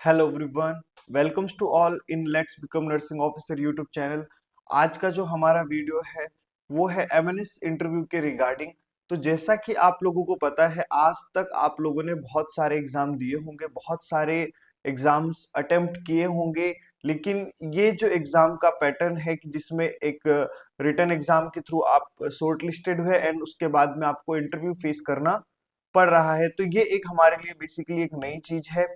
Hello everyone, welcomes to all in let's become nursing officer YouTube channel. आज का जो हमारा वीडियो है वो है एमएनएस इंटरव्यू के रिगार्डिंग। तो जैसा कि आप लोगों को पता है, आज तक आप लोगों ने बहुत सारे एग्जाम दिए होंगे, बहुत सारे एग्जाम्स अटेम्प्ट किए होंगे, लेकिन ये जो एग्जाम का पैटर्न है कि जिसमें एक रिटन एग्जाम के थ्रू आप शॉर्ट लिस्टेड हुए एंड उसके बाद में आपको इंटरव्यू फेस करना पड़ रहा है, तो ये एक हमारे लिए बेसिकली एक नई चीज है।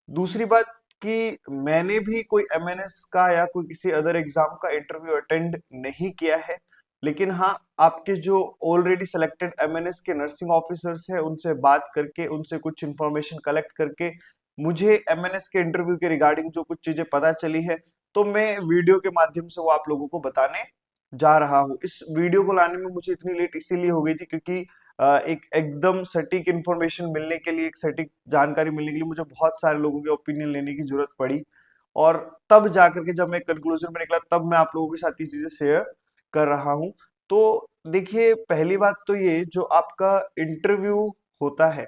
दूसरी बात कि मैंने भी कोई एमएनएस का या कोई किसी अदर एग्जाम का इंटरव्यू अटेंड नहीं किया है, लेकिन हाँ, आपके जो ऑलरेडी सिलेक्टेड एमएनएस के नर्सिंग ऑफिसर्स हैं उनसे बात करके, उनसे कुछ इंफॉर्मेशन कलेक्ट करके मुझे एमएनएस के इंटरव्यू के रिगार्डिंग जो कुछ चीजें पता चली है, तो मैं वीडियो के माध्यम से वो आप लोगों को बताने जा रहा हूँ। इस वीडियो को लाने में मुझे इतनी लेट इसीलिए हो गई थी क्योंकि एक एकदम सटीक इन्फॉर्मेशन मिलने के लिए, एक सटीक जानकारी मिलने के लिए मुझे बहुत सारे लोगों के ओपिनियन लेने की जरूरत पड़ी, और तब जाकर के जब मैं कंक्लूजन में निकला तब मैं आप लोगों के साथ ये चीजें शेयर कर रहा हूँ। तो देखिए, पहली बात तो ये जो आपका इंटरव्यू होता है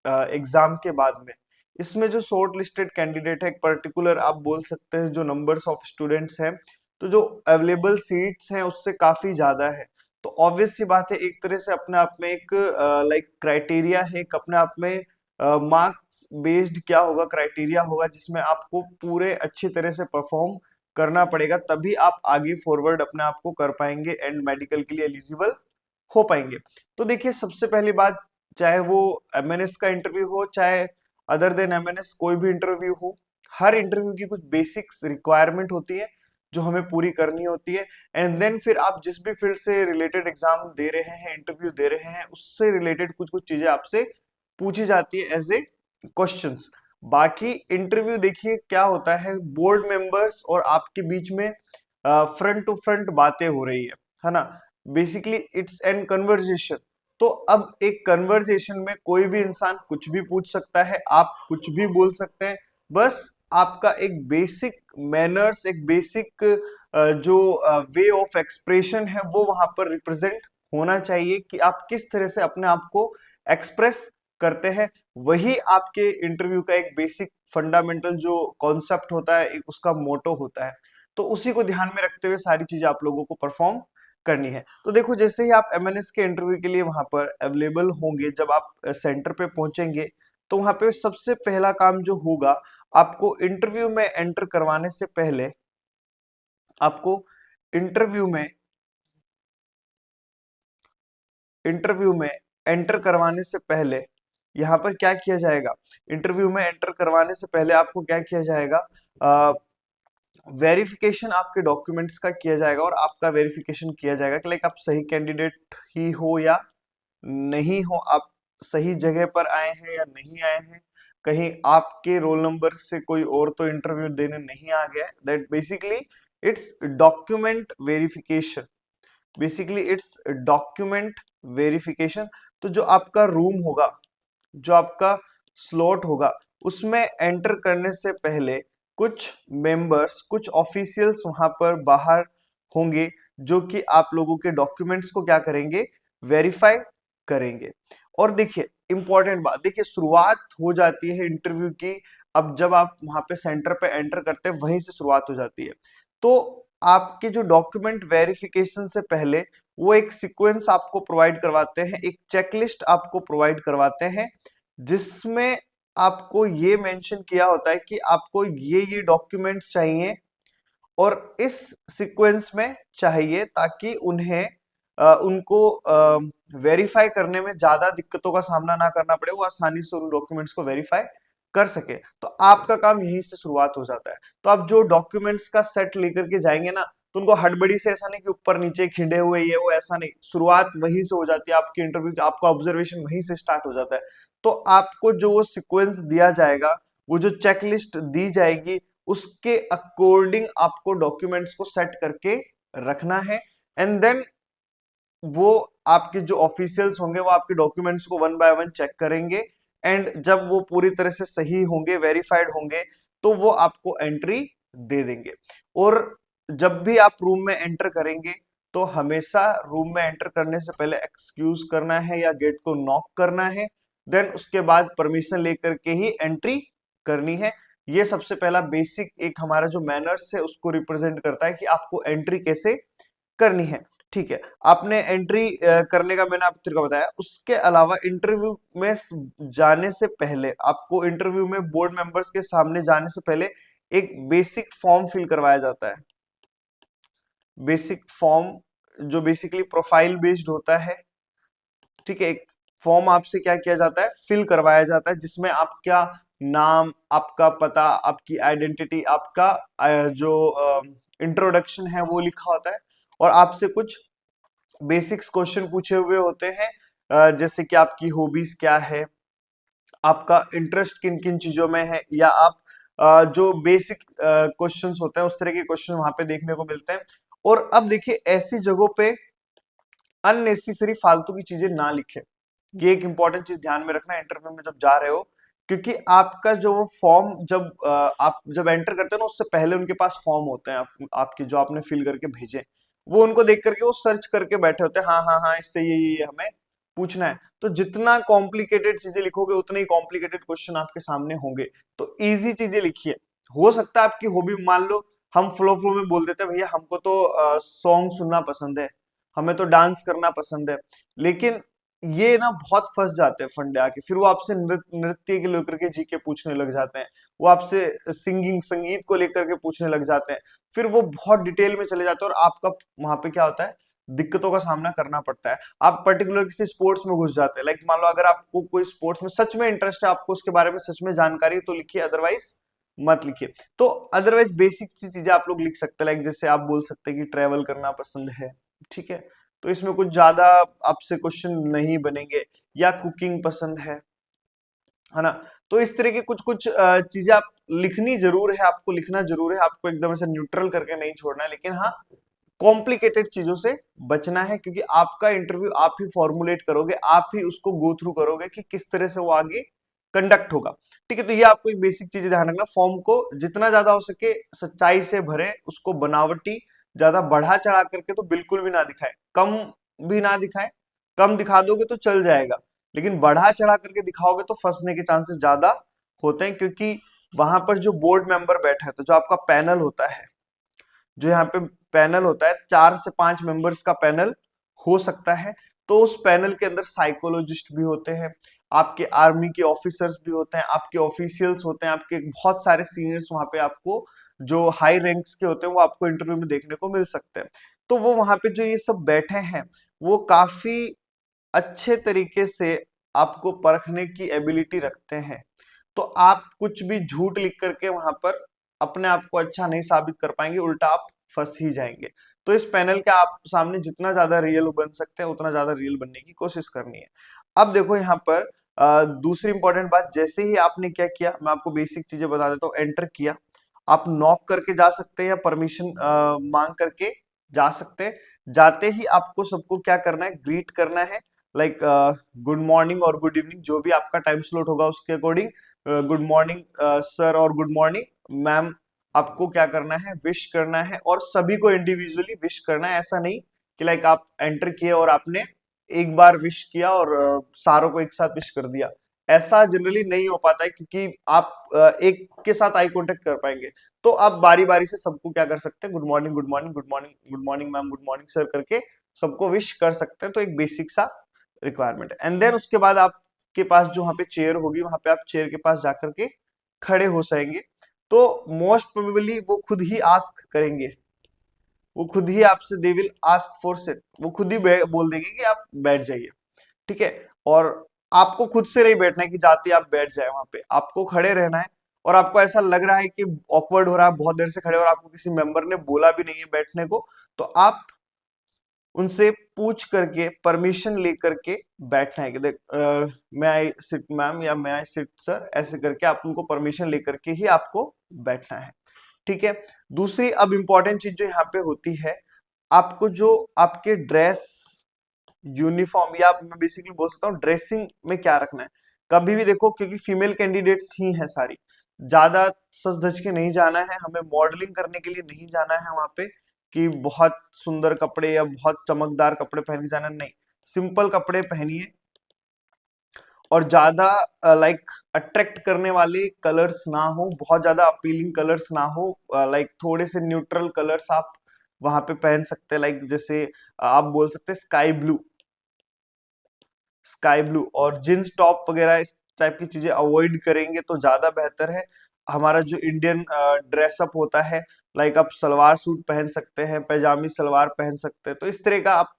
एग्जाम के बाद में, इसमें जो शॉर्ट लिस्टेड कैंडिडेट है, एक पर्टिकुलर आप बोल सकते हैं जो नंबर्स ऑफ स्टूडेंट्स हैं, तो जो अवेलेबल सीट्स हैं उससे काफी ज्यादा है। तो ऑब्वियस सी बात है, एक तरह से अपने आप में एक लाइक क्राइटेरिया है, एक अपने आप में मार्क्स बेस्ड क्या होगा, क्राइटेरिया होगा जिसमें आपको पूरे अच्छी तरह से परफॉर्म करना पड़ेगा, तभी आप आगे फॉरवर्ड अपने आप को कर पाएंगे एंड मेडिकल के लिए एलिजिबल हो पाएंगे। तो देखिए, सबसे पहली बात, चाहे वो एमएनएस का इंटरव्यू हो, चाहे अदर देन एमएनएस कोई भी इंटरव्यू हो, हर इंटरव्यू की कुछ बेसिक्स रिक्वायरमेंट होती है जो हमें पूरी करनी होती है। एंड देन फिर आप जिस भी फील्ड से रिलेटेड एग्जाम दे रहे हैं, इंटरव्यू दे रहे हैं, उससे रिलेटेड कुछ कुछ चीजें आपसे पूछी जाती है एज ए क्वेश्चंस। बाकी इंटरव्यू देखिए क्या होता है, बोर्ड मेंबर्स और आपके बीच में फ्रंट टू फ्रंट बातें हो रही है ना। Basically it's an conversation. तो अब एक कन्वर्जेशन में कोई भी इंसान कुछ भी पूछ सकता है, आप कुछ भी बोल सकते हैं, बस आपका एक बेसिक मैनर्स, एक बेसिक जो वे ऑफ एक्सप्रेशन है वो वहां पर रिप्रेजेंट होना चाहिए कि आप किस तरह से अपने आप को एक्सप्रेस करते हैं। वही आपके इंटरव्यू का एक बेसिक फंडामेंटल जो कॉन्सेप्ट होता है, एक उसका मोटो होता है। तो उसी को ध्यान में रखते हुए सारी चीजें आप लोगों को परफॉर्म करनी है। तो देखो, जैसे ही आप एमएनएस के इंटरव्यू के लिए वहां पर अवेलेबल होंगे, जब आप सेंटर पे पहुंचेंगे, तो वहां पे सबसे पहला काम जो होगा, आपको इंटरव्यू में एंटर करवाने से पहले आपको इंटरव्यू में इंटरव्यू में एंटर करवाने से पहले यहाँ पर क्या किया जाएगा, इंटरव्यू में एंटर करवाने से पहले आपको क्या किया जाएगा, वेरिफिकेशन आपके डॉक्यूमेंट्स का किया जाएगा और आपका वेरिफिकेशन किया जाएगा कि लाइक आप सही कैंडिडेट ही हो या नहीं हो, आप सही जगह पर आए हैं या नहीं आए हैं, कहीं आपके रोल नंबर से कोई और तो इंटरव्यू देने नहीं आ गया है। That basically it's document verification. Basically it's document verification. तो जो आपका रूम होगा, जो आपका स्लॉट होगा, उसमें एंटर करने से पहले कुछ मेंबर्स, कुछ ऑफिशियल्स वहां पर बाहर होंगे जो कि आप लोगों के डॉक्यूमेंट्स को क्या करेंगे, वेरीफाई करेंगे। और देखिए, इंपॉर्टेंट बात, देखिए शुरुआत हो जाती है इंटरव्यू की, अब जब आप वहां पे सेंटर पे एंटर करते हैं वहीं से शुरुआत हो जाती है। तो आपके जो डॉक्यूमेंट वेरिफिकेशन से पहले वो एक सीक्वेंस आपको प्रोवाइड करवाते हैं, एक चेकलिस्ट आपको प्रोवाइड करवाते हैं, जिसमें आपको ये मेंशन किया होता है कि आपको ये डॉक्यूमेंट चाहिए और इस सीक्वेंस में चाहिए, ताकि उन्हें उनको वेरीफाई करने में ज्यादा दिक्कतों का सामना ना करना पड़े, वो आसानी से उन डॉक्यूमेंट्स को वेरीफाई कर सके। तो आपका काम यहीं से शुरुआत हो जाता है। तो आप जो डॉक्यूमेंट्स का सेट लेकर के जाएंगे ना, तो उनको हड़बड़ी से, ऐसा नहीं कि ऊपर नीचे खिंडे हुए ये वो, ऐसा नहीं, शुरुआत वहीं से हो जाती है आपकी इंटरव्यू, आपका ऑब्जर्वेशन वहीं से स्टार्ट हो जाता है। तो आपको जो वो सिक्वेंस दिया जाएगा, वो जो चेकलिस्ट दी जाएगी, उसके अकॉर्डिंग आपको डॉक्यूमेंट्स को सेट करके रखना है। एंड देन वो आपके जो ऑफिशियल्स होंगे वो आपके डॉक्यूमेंट्स को वन बाय वन चेक करेंगे, एंड जब वो पूरी तरह से सही होंगे, वेरीफाइड होंगे, तो वो आपको एंट्री दे देंगे। और जब भी आप रूम में एंटर करेंगे, तो हमेशा रूम में एंटर करने से पहले एक्सक्यूज करना है या गेट को नॉक करना है, देन उसके बाद परमिशन लेकर के ही एंट्री करनी है। ये सबसे पहला बेसिक एक हमारा जो मैनर्स है उसको रिप्रेजेंट करता है कि आपको एंट्री कैसे करनी है। ठीक है, आपने एंट्री करने का मैंने आपको तरीका बताया। उसके अलावा इंटरव्यू में जाने से पहले, आपको इंटरव्यू में बोर्ड मेंबर्स के सामने जाने से पहले एक बेसिक फॉर्म फिल करवाया जाता है। बेसिक फॉर्म जो बेसिकली प्रोफाइल बेस्ड होता है। ठीक है, एक फॉर्म आपसे क्या किया जाता है, फिल करवाया जाता है, जिसमें आपका नाम, आपका पता, आपकी आइडेंटिटी, आपका जो इंट्रोडक्शन है वो लिखा होता है, और आपसे कुछ बेसिक्स क्वेश्चन पूछे हुए होते हैं, जैसे कि आपकी हॉबीज क्या है, आपका इंटरेस्ट किन किन चीजों में है, या आप जो बेसिक क्वेश्चंस होते हैं उस तरह के क्वेश्चन वहां पे देखने को मिलते हैं। और अब देखिए, ऐसी जगहों पे अननेसेसरी फालतू की चीजें ना लिखें। ये एक इंपॉर्टेंट चीज ध्यान में रखना इंटरव्यू में जब जा रहे हो, क्योंकि आपका जो वो फॉर्म जब आप जब एंटर करते हो ना, उससे पहले उनके पास फॉर्म होते हैं आपके, जो आपने फिल करके भेजे, वो उनको देख करके वो सर्च करके बैठे होते हैं, हाँ हाँ हाँ इससे ये हमें पूछना है। तो जितना कॉम्प्लिकेटेड चीजें लिखोगे उतने ही कॉम्प्लिकेटेड क्वेश्चन आपके सामने होंगे। तो इजी चीजें लिखिए। हो सकता है आपकी हॉबी, मान लो हम फ्लो फ्लो में बोल देते हैं, भैया हमको तो सॉन्ग सुनना पसंद है, हमें तो डांस करना पसंद है, लेकिन ये ना बहुत फंस जाते हैं फंडे आके, फिर वो आपसे नृत्य के लेकर के जीके पूछने लग जाते हैं, वो आपसे सिंगिंग संगीत को लेकर के पूछने लग जाते हैं, फिर वो बहुत डिटेल में चले जाते हैं, और आपका वहां पे क्या होता है, दिक्कतों का सामना करना पड़ता है। आप पर्टिकुलर किसी स्पोर्ट्स में घुस जाते हैं, लाइक मान लो अगर आपको कोई स्पोर्ट्स में सच में इंटरेस्ट है, आपको उसके बारे में सच में जानकारी है, तो लिखिए, अदरवाइज मत लिखिए। तो अदरवाइज बेसिक सी चीजें आप लोग लिख सकते हैं, लाइक जैसे आप बोल सकते हैं कि ट्रेवल करना पसंद है। ठीक है, तो इसमें कुछ ज्यादा आपसे क्वेश्चन नहीं बनेंगे, या कुकिंग पसंद है ना। तो इस तरह की कुछ कुछ चीजें आप लिखनी जरूर है, आपको लिखना जरूर है, आपको एकदम से न्यूट्रल करके नहीं छोड़ना है, लेकिन हाँ, कॉम्प्लिकेटेड चीजों से बचना है, क्योंकि आपका इंटरव्यू आप ही फॉर्मुलेट करोगे, आप ही उसको गो थ्रू करोगे कि किस तरह से वो आगे कंडक्ट होगा। ठीक है, तो ये आपको एक बेसिक चीज ध्यान रखना, फॉर्म को जितना ज्यादा हो सके सच्चाई से भरे, उसको बनावटी ज्यादा बढ़ा चढ़ा करके तो बिल्कुल भी ना दिखाए, कम भी ना दिखाए। कम दिखा दोगे तो चल जाएगा, लेकिन बढ़ा चढ़ा करके दिखाओगे तो फंसने के चांसेस ज्यादा होते हैं, क्योंकि वहां पर जो बोर्ड मेंबर बैठा है, तो जो आपका पैनल होता है, जो यहाँ पे पैनल होता है, 4 से 5 मेंबर्स का पैनल हो सकता है। तो उस पैनल के अंदर साइकोलॉजिस्ट भी होते हैं, आपके आर्मी के ऑफिसर्स भी होते हैं, आपके ऑफिशियल्स होते हैं, आपके बहुत सारे सीनियर्स वहां पे आपको, जो हाई रैंक्स के होते हैं, वो आपको इंटरव्यू में देखने को मिल सकते हैं। तो वो वहां पे जो ये सब बैठे हैं, वो काफी अच्छे तरीके से आपको परखने की एबिलिटी रखते हैं। तो आप कुछ भी झूठ लिख करके वहां पर अपने आप को अच्छा नहीं साबित कर पाएंगे, उल्टा आप फंस ही जाएंगे। तो इस पैनल के आप सामने जितना ज्यादा रियल बन सकते हैं, उतना ज्यादा रियल बनने की कोशिश करनी है। अब देखो यहाँ पर दूसरी इंपॉर्टेंट बात, जैसे ही आपने क्या किया, मैं आपको बेसिक चीजें बता देता हूँ। एंटर किया, आप नॉक करके जा सकते हैं, या परमिशन मांग करके जा सकते हैं। जाते ही आपको सबको क्या करना है, ग्रीट करना है, लाइक गुड मॉर्निंग और गुड इवनिंग, जो भी आपका टाइम स्लॉट होगा उसके अकॉर्डिंग, गुड मॉर्निंग सर और गुड मॉर्निंग मैम, आपको क्या करना है, विश करना है, और सभी को इंडिविजुअली विश करना है। ऐसा नहीं कि लाइक आप एंटर किए और आपने एक बार विश किया और सारों को एक साथ विश कर दिया। ऐसा जनरली नहीं हो पाता है, क्योंकि आप एक के साथ आई कांटेक्ट कर पाएंगे। तो आप बारी बारी से सबको क्या कर सकते हैं, good morning good morning good morning good morning ma'am, good morning sir करके सबको विश कर सकते हैं। तो एक बेसिक सा रिक्वायरमेंट है। एंड देन उसके बाद आपके पास जो वहां पे चेयर होगी, वहां पे आप चेयर के पास जाकर के खड़े हो जाएंगे। तो मोस्ट प्रोबेबली वो खुद ही आस्क करेंगे, वो खुद ही आपसे, they will ask for sit, वो खुद ही बोल देंगे कि आप बैठ जाइए। ठीक है, और आपको खुद से नहीं बैठना है कि जाते आप बैठ जाए, वहां पे आपको खड़े रहना है। और आपको ऐसा लग रहा है कि ऑकवर्ड हो रहा है, बहुत देर से खड़े, और आपको किसी मेंबर ने बोला भी नहीं है बैठने को, तो आप उनसे पूछ करके परमिशन लेकर के बैठना है कि देख, मैं आई सिट मैम, या मैं आई सिट सर, ऐसे करके आप उनको परमिशन लेकर के ही आपको बैठना है। ठीक है, दूसरी अब इंपॉर्टेंट चीज जो यहाँ पे होती है, आपको जो आपके ड्रेस, यूनिफॉर्म, या मैं बेसिकली बोल सकता हूँ ड्रेसिंग में क्या रखना है। कभी भी देखो, क्योंकि फीमेल कैंडिडेट्स ही हैं सारी, ज्यादा सज धज के नहीं जाना है, हमें मॉडलिंग करने के लिए नहीं जाना है वहां पे, कि बहुत सुंदर कपड़े या बहुत चमकदार कपड़े पहन के जाना, नहीं। सिंपल कपड़े पहनिए, और ज्यादा लाइक अट्रैक्ट करने वाले कलर्स ना हो, बहुत ज्यादा अपीलिंग कलर्स ना हो, लाइक थोड़े से न्यूट्रल कलर्स आप वहां पे पहन सकते हैं, लाइक जैसे आप बोल सकते हैं स्काई ब्लू, स्काई ब्लू और जींस टॉप वगैरह इस टाइप की चीजें अवॉइड करेंगे तो ज्यादा बेहतर है। हमारा जो इंडियन ड्रेसअप होता है, लाइक आप सलवार सूट पहन सकते हैं, पैजामी सलवार पहन सकते हैं, तो इस तरह का आप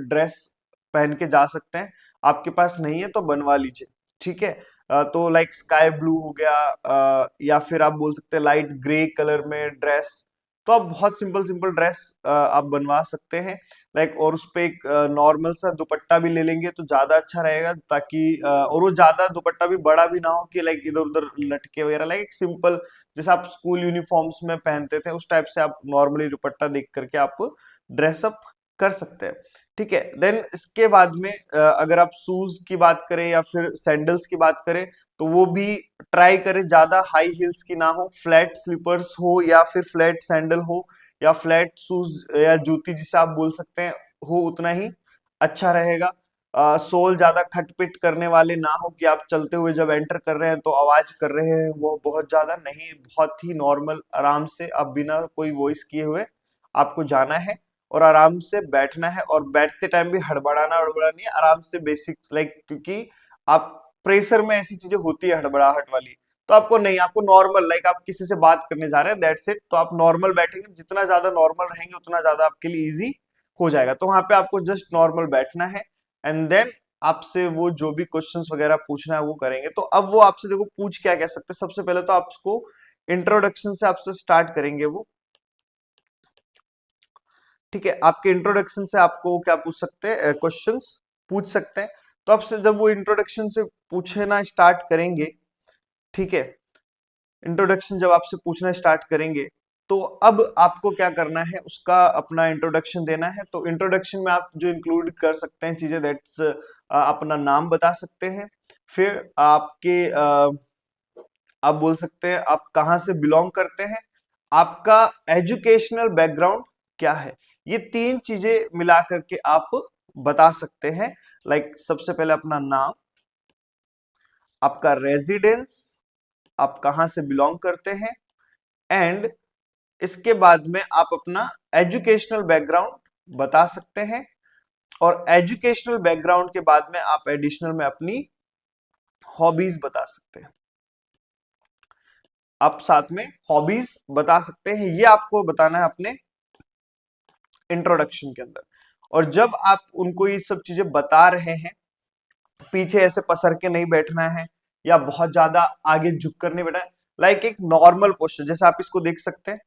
ड्रेस पहन के जा सकते हैं। आपके पास नहीं है तो बनवा लीजिए, ठीक है। तो लाइक स्काई ब्लू हो गया, या फिर आप बोल सकते हैं लाइट ग्रे कलर में ड्रेस, तो आप बहुत सिंपल सिंपल ड्रेस आप बनवा सकते हैं, लाइक और उस पे एक नॉर्मल सा दुपट्टा भी ले लेंगे तो ज्यादा अच्छा रहेगा, ताकि और वो ज्यादा दुपट्टा भी बड़ा भी ना हो कि लाइक इधर उधर लटके वगैरह, लाइक एक सिंपल जैसे आप स्कूल यूनिफॉर्म्स में पहनते थे उस टाइप से आप नॉर्मली दुपट्टा देख करके आप ड्रेसअप कर सकते हैं, ठीक है। देन इसके बाद में अगर आप शूज की बात करें या फिर सैंडल्स की बात करें, तो वो भी ट्राई करें ज्यादा हाई हील्स की ना हो, फ्लैट स्लीपर्स हो या फिर फ्लैट सैंडल हो या फ्लैट शूज या जूती जिसे आप बोल सकते हैं हो, उतना ही अच्छा रहेगा। सोल ज्यादा खटपिट करने वाले ना हो कि आप चलते हुए जब एंटर कर रहे हैं तो आवाज कर रहे हैं, वो बहुत ज्यादा नहीं, बहुत ही नॉर्मल आराम से आप बिना कोई वॉइस किए हुए आपको जाना है और आराम से बैठना है, और बैठते टाइम भी हड़बड़ाना हड़बड़ा नहीं है, आराम से बेसिक लाइक, क्योंकि आप प्रेशर में ऐसी चीजें होती है हड़बड़ाहट वाली, तो आपको नहीं, आपको नॉर्मल लाइक आप किसी से बात करने जा रहे हैं दैट्स इट, तो आप नॉर्मल बैठेंगे, जितना ज्यादा नॉर्मल रहेंगे उतना ज्यादा आपके लिए इजी हो जाएगा। तो वहां पे आपको जस्ट नॉर्मल बैठना है एंड देन आपसे वो जो भी क्वेश्चंस वगैरह पूछना है वो करेंगे। तो अब वो आपसे देखो पूछ क्या कह सकते हैं, सबसे पहले तो आपको इंट्रोडक्शन से आपसे स्टार्ट करेंगे वो, ठीक है। आपके इंट्रोडक्शन से आपको क्या पूछ सकते हैं, क्वेश्चंस पूछ सकते हैं। तो आपसे जब वो इंट्रोडक्शन से पूछना स्टार्ट करेंगे, ठीक है, इंट्रोडक्शन जब आपसे पूछना स्टार्ट करेंगे, तो अब आपको क्या करना है, उसका अपना इंट्रोडक्शन देना है। तो इंट्रोडक्शन में आप जो इंक्लूड कर सकते हैं चीजें, दैट्स अपना नाम बता सकते हैं, फिर आपके आप बोल सकते हैं आप कहाँ से बिलोंग करते हैं, आपका एजुकेशनल बैकग्राउंड क्या है, ये तीन चीजें मिला करके आप बता सकते हैं। लाइक सबसे पहले अपना नाम, आपका रेजिडेंस, आप कहाँ से बिलोंग करते हैं, एंड इसके बाद में आप अपना एजुकेशनल बैकग्राउंड बता सकते हैं, और एजुकेशनल बैकग्राउंड के बाद में आप एडिशनल में अपनी हॉबीज बता सकते हैं। आप साथ में हॉबीज बता सकते हैं, ये आपको बताना है अपने इंट्रोडक्शन के अंदर। और जब आप उनको ये सब चीजें बता रहे हैं, पीछे ऐसे पसर के नहीं बैठना है या बहुत ज्यादा आगे झुक कर नहीं बैठना है, लाइक एक नॉर्मल पोस्टर जैसे आप इसको देख सकते हैं,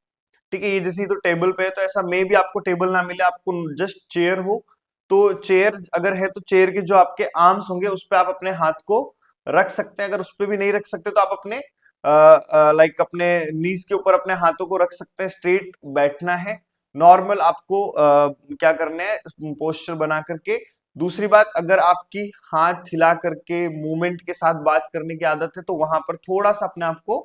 ठीक है। ये जैसे तो टेबल पे है, तो ऐसा मे भी आपको टेबल ना मिले, आपको जस्ट चेयर हो, तो चेयर अगर है तो चेयर के जो आपके आर्म्स होंगे उस पे आप अपने हाथ को रख सकते हैं। अगर उस पे भी नहीं रख सकते तो आप अपने लाइक अपने नीज के ऊपर अपने हाथों को रख सकते हैं, स्ट्रेट बैठना है। नॉर्मल आपको क्या करना है, पोस्चर बना करके। दूसरी बात, अगर आपकी हाथ हिला करके मूवमेंट के साथ बात करने की आदत है तो वहां पर थोड़ा सा अपने आप को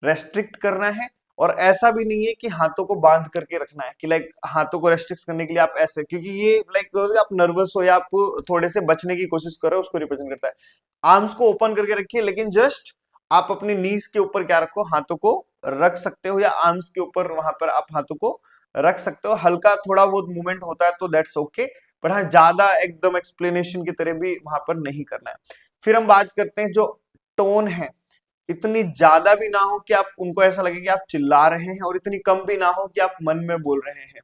रेस्ट्रिक्ट करना है, और ऐसा भी नहीं है कि हाथों को बांध करके रखना है कि लाइक हाथों को रेस्ट्रिक्ट करने के लिए आप ऐसे, क्योंकि ये लाइक आप नर्वस हो या आप थोड़े से बचने की कोशिश कर रहे हो उसको रिप्रेजेंट करता है। आर्म्स को ओपन करके रखिए, लेकिन जस्ट आप अपनी नीज के ऊपर क्या रखो, हाथों को रख सकते हो, या आर्म्स के ऊपर वहां पर आप हाथों को रख सकते हो। हल्का थोड़ा बहुत मूवमेंट होता है तो दैट्स ओके, पर हाँ ज्यादा एकदम एक्सप्लेनेशन की तरह भी वहां पर नहीं करना है। फिर हम बात करते हैं जो टोन है, इतनी ज्यादा भी ना हो कि आप उनको ऐसा लगे कि आप चिल्ला रहे हैं, और इतनी कम भी ना हो कि आप मन में बोल रहे हैं।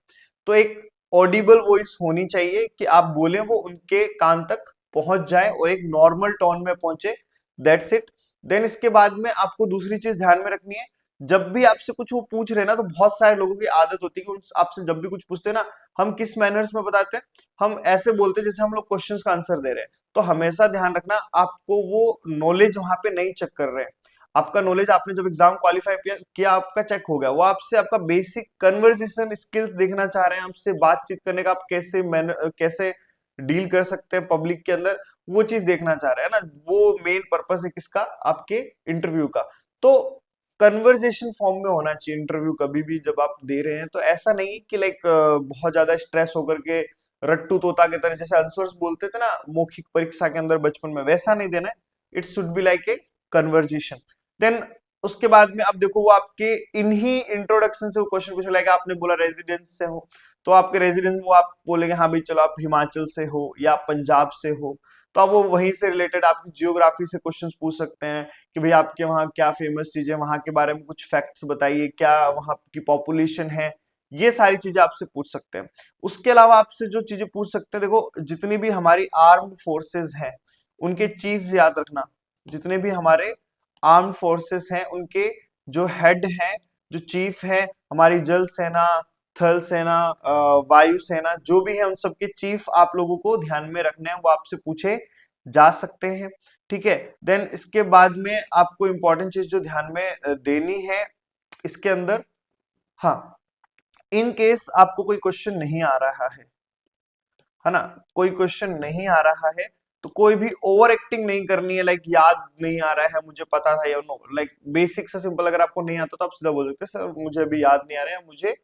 तो एक ऑडिबल वॉइस होनी चाहिए कि आप बोले वो उनके कान तक पहुंच जाए और एक नॉर्मल टोन में पहुंचे, दैट्स इट। देन इसके बाद में आपको दूसरी चीज ध्यान में रखनी है, जब भी आपसे कुछ वो पूछ रहे हैं ना, तो बहुत सारे लोगों की आदत होती है कि आपसे जब भी कुछ पूछते हैं ना, हम किस मैनर्स में बताते हैं, हम ऐसे बोलते हैं जैसे हम लोग क्वेश्चंस का आंसर दे रहे हैं। तो हमेशा ध्यान रखना, आपको वो नॉलेज वहां पे नहीं चेक कर रहे हैं। आपका नॉलेज, आपने जब एग्जाम क्वालिफाई किया आपका चेक हो गया, वो आपसे आपका बेसिक कन्वर्सेशन स्किल्स देखना चाह रहे हैं, आपसे बातचीत करने का आप कैसे डील कर सकते हैं पब्लिक के अंदर, वो चीज देखना चाह रहे हैं ना। वो मेन पर्पस है किसका, आपके इंटरव्यू का। तो कन्वर्जेशन फॉर्म में होना चाहिए इंटरव्यू कभी भी जब आप दे रहे हैं। तो ऐसा नहीं कि लाइक बहुत ज्यादा स्ट्रेस होकर के रट्टू तोता की तरह जैसे आंसर्स बोलते थे ना मौखिक परीक्षा के अंदर बचपन में, वैसा नहीं देना है। It should be like a conversation. Then उसके बाद में अब देखो वो आपके इन्हीं इंट्रोडक्शन से वो क्वेश्चन पूछे, लाइक आपने बोला रेजिडेंस से हो, तो आपके रेजिडेंस वो आप बोलेंगे हाँ भाई चलो आप हिमाचल से हो या पंजाब से हो, तो आप वो वहीं से रिलेटेड आपकी जियोग्राफी से क्वेश्चंस पूछ सकते हैं कि भाई आपके वहाँ क्या फेमस चीजें, वहाँ के बारे में कुछ फैक्ट्स बताइए, क्या वहाँ की पॉपुलेशन है, ये सारी चीजें आपसे पूछ सकते हैं। उसके अलावा आपसे जो चीजें पूछ सकते हैं, देखो जितनी भी हमारी आर्म्ड फोर्सेस हैं उनके चीफ याद रखना, जितने भी हमारे आर्म्ड फोर्सेस हैं उनके जो हेड हैं, जो चीफ है, हमारी जल सेना, थल सेना, वायु सेना, जो भी है उन सबके चीफ आप लोगों को ध्यान में रखने हैं, वो आपसे पूछे जा सकते हैं। ठीक है, देन इसके बाद में आपको इंपॉर्टेंट चीज जो ध्यान में देनी है इसके अंदर, हाँ, इन केस आपको कोई क्वेश्चन नहीं आ रहा है ना, कोई क्वेश्चन नहीं आ रहा है तो कोई भी ओवर एक्टिंग नहीं करनी है, लाइक याद नहीं आ रहा है मुझे पता था या नो, लाइक बेसिक से सिंपल, अगर आपको नहीं आता तो आप सीधा बोल सकते हैं सर मुझे अभी याद नहीं आ रहा है, मुझे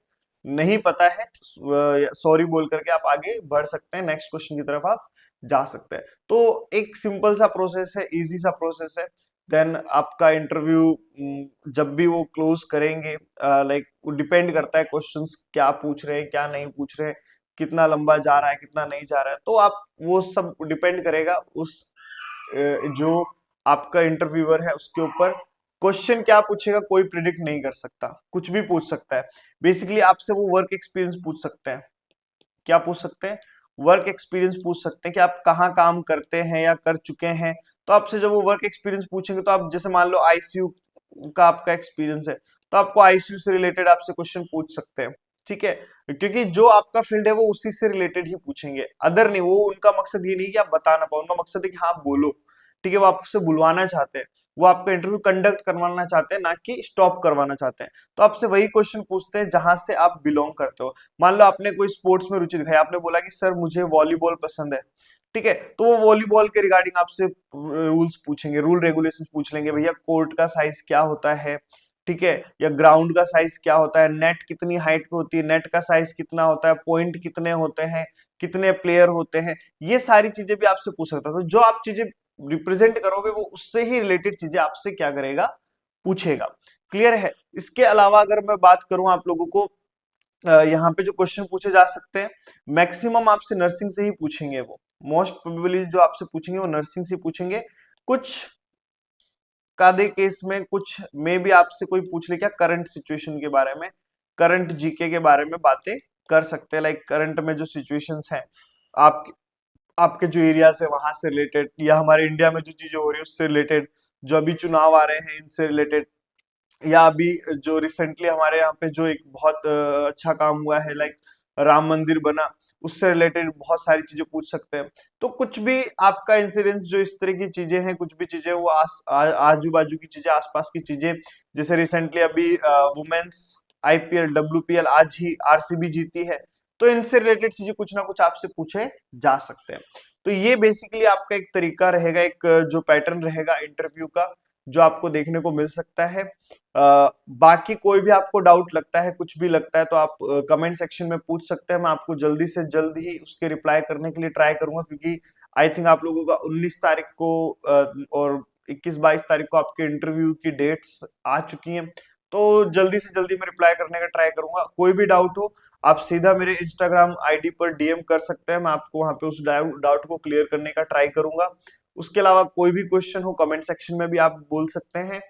नहीं पता है, सॉरी बोल करके आप आगे बढ़ सकते हैं, नेक्स्ट क्वेश्चन की तरफ आप जा सकते हैं। तो एक सिंपल सा प्रोसेस है, इजी सा प्रोसेस है। देन आपका इंटरव्यू जब भी वो क्लोज करेंगे, लाइक डिपेंड करता है क्वेश्चंस क्या पूछ रहे हैं क्या नहीं पूछ रहे हैं, कितना लंबा जा रहा है कितना नहीं जा रहा है, तो आप वो सब डिपेंड करेगा उस जो आपका इंटरव्यूअर है उसके ऊपर। क्वेश्चन क्या पूछेगा कोई प्रिडिक्ट नहीं कर सकता, कुछ भी पूछ सकता है। बेसिकली आपसे वो वर्क एक्सपीरियंस पूछ सकते हैं, क्या पूछ सकते हैं, वर्क एक्सपीरियंस पूछ सकते हैं कि आप कहाँ काम करते हैं या कर चुके हैं। तो आपसे जब वो वर्क एक्सपीरियंस पूछेंगे तो आप जैसे मान लो आईसीयू का आपका एक्सपीरियंस है तो आपको आईसीयू से रिलेटेड आपसे क्वेश्चन पूछ सकते हैं। ठीक है, क्योंकि जो आपका फील्ड है वो उसी से रिलेटेड ही पूछेंगे, अदर नहीं। वो उनका मकसद ये नहीं कि आप बता ना पाओ, उनका मकसद है कि हाँ आप बोलो। ठीक है, वो आपसे बुलवाना चाहते हैं, वो आपका इंटरव्यू कंडक्ट करवाना चाहते हैं, ना कि स्टॉप करवाना चाहते हैं। तो आपसे वही क्वेश्चन पूछते हैं जहां से आप बिलोंग करते हो। मान लो आपने कोई स्पोर्ट्स में रुचि दिखाई, आपने बोला कि सर मुझे वॉलीबॉल पसंद है, ठीक है, तो वो वॉलीबॉल के रिगार्डिंग आपसे रूल्स पूछेंगे, रूल रेगुलेशंस पूछ लेंगे, भैया कोर्ट का साइज क्या होता है, ठीक है, या ग्राउंड का साइज क्या होता है, नेट कितनी हाइट पे होती है, नेट का साइज कितना होता है, पॉइंट कितने होते हैं, कितने प्लेयर होते हैं, ये सारी चीजें भी आपसे पूछ सकता है। तो जो आप चीजें रिप्रेजेंट करोगे वो उससे ही रिलेटेड चीजें आपसे क्या करेगा, पूछेगा। क्लियर है। इसके अलावा अगर मैं बात करूं आप लोगों को, यहाँ पे जो क्वेश्चन पूछे जा सकते हैं मैक्सिमम आपसे नर्सिंग से ही पूछेंगे, वो मोस्ट प्रोबेबली जो आपसे पूछेंगे वो नर्सिंग से पूछेंगे। कुछ कादे केस में कुछ में भी आपसे कोई पूछ ले क्या करंट सिचुएशन के बारे में, करंट जीके के बारे में बातें कर सकते हैं, लाइक करंट में जो सिचुएशंस हैं आप आपके जो एरिया से वहां से रिलेटेड, या हमारे इंडिया में जो चीजें हो रही है उससे रिलेटेड, जो अभी चुनाव आ रहे हैं इनसे रिलेटेड, या अभी जो रिसेंटली हमारे यहाँ पे जो एक बहुत अच्छा काम हुआ है, लाइक राम मंदिर बना, उससे रिलेटेड बहुत सारी चीजें पूछ सकते हैं। तो कुछ भी आपका इंसिडेंस जो इस तरह की चीजें हैं, कुछ भी चीजें वो आजू बाजू की चीजें, आसपास की चीजें, जैसे रिसेंटली अभी वुमेन्स आईपीएल डब्ल्यूपीएल आज ही आरसीबी जीती है, तो इनसे रिलेटेड चीजें कुछ ना कुछ आपसे पूछे जा सकते हैं। तो ये बेसिकली आपका एक तरीका रहेगा, एक जो पैटर्न रहेगा इंटरव्यू का, जो आपको देखने को मिल सकता है। बाकी कोई भी आपको डाउट लगता है, कुछ भी लगता है, तो आप कमेंट सेक्शन में पूछ सकते हैं, मैं आपको जल्दी से जल्द ही उसके रिप्लाई करने के लिए ट्राई करूंगा, क्योंकि आई थिंक आप लोगों का 19 तारीख को और 21-22 तारीख को आपके इंटरव्यू की डेट्स आ चुकी हैं, तो जल्दी से जल्दी मैं रिप्लाई करने का ट्राई करूंगा। कोई भी डाउट हो आप सीधा मेरे इंस्टाग्राम आईडी पर डीएम कर सकते हैं, मैं आपको वहां पे उस डाउट को क्लियर करने का ट्राई करूंगा। उसके अलावा कोई भी क्वेश्चन हो कमेंट सेक्शन में भी आप बोल सकते हैं।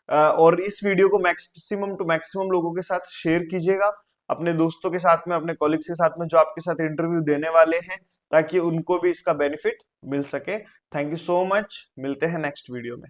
और इस वीडियो को मैक्सिमम टू मैक्सिमम लोगों के साथ शेयर कीजिएगा, अपने दोस्तों के साथ में, अपने कॉलिग्स के साथ में जो आपके साथ इंटरव्यू देने वाले हैं, ताकि उनको भी इसका बेनिफिट मिल सके। थैंक यू सो मच, मिलते हैं नेक्स्ट वीडियो में।